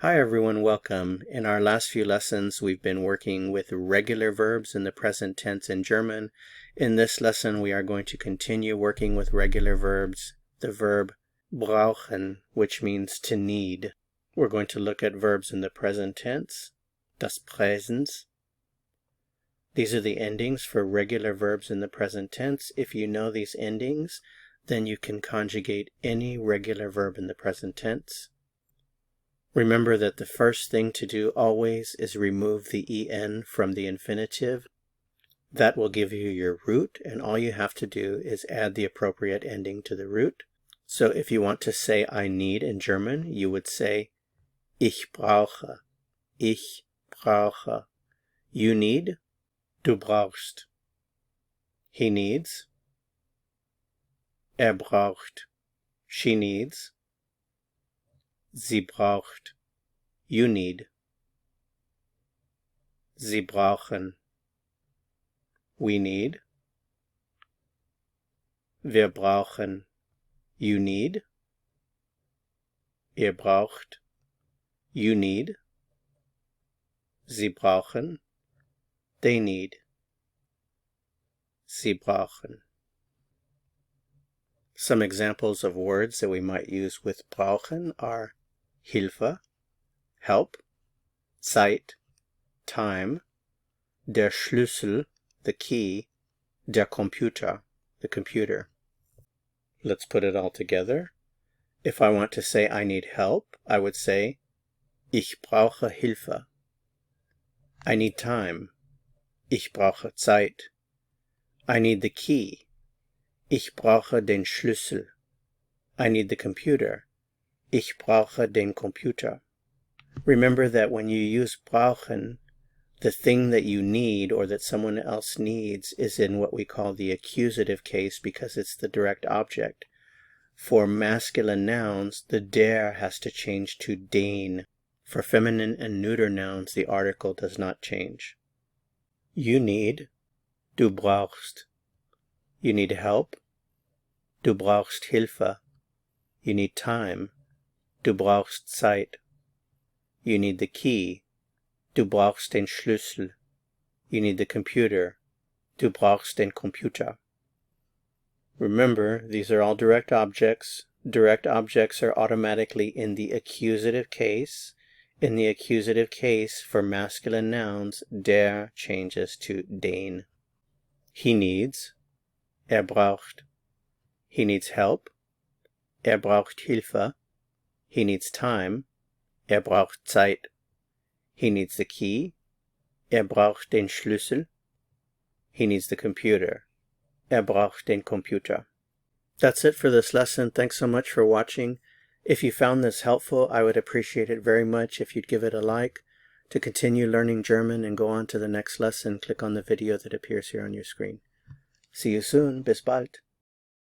Hi everyone, welcome. In our last few lessons we've been working with regular verbs in the present tense in German. In this lesson we are going to continue working with regular verbs, the verb brauchen, which means to need. We're going to look at verbs in the present tense, das Präsens. These are the endings for regular verbs in the present tense. If you know these endings, then you can conjugate any regular verb in the present tense. Remember that the first thing to do always is remove the en from the infinitive. That will give you your root, and all you have to do is add the appropriate ending to the root. So if you want to say I need in German, you would say ich brauche, ich brauche. You need, du brauchst. He needs, braucht. She needs, sie braucht. You need. Sie brauchen. We need. Wir brauchen. You need. Ihr braucht. You need. Sie brauchen. They need. Sie brauchen. Some examples of words that we might use with brauchen are HILFE, help, ZEIT, time, der Schlüssel, the key, der Computer, the computer. Let's put it all together. If I want to say I need help, I would say ich brauche Hilfe. I need time. Ich brauche Zeit. I need the key. Ich brauche den Schlüssel. I need the computer. Ich brauche den Computer. Remember that when you use brauchen, the thing that you need or that someone else needs is in what we call the accusative case because it's the direct object. For masculine nouns, the der has to change to den. For feminine and neuter nouns, the article does not change. You need, du brauchst. You need help, du brauchst Hilfe. You need time, du brauchst Zeit. You need the key, du brauchst den Schlüssel. You need the computer, du brauchst den Computer. Remember, these are all direct objects. Direct objects are automatically in the accusative case. In the accusative case, for masculine nouns, der changes to den. He needs, braucht. He needs help, braucht Hilfe. He needs time, braucht Zeit. He needs the key, braucht den Schlüssel. He needs the computer, braucht den Computer. That's it for this lesson. Thanks so much for watching. If you found this helpful, I would appreciate it very much if you'd give it a like. To continue learning German and go on to the next lesson, click on the video that appears here on your screen. See you soon. Bis bald.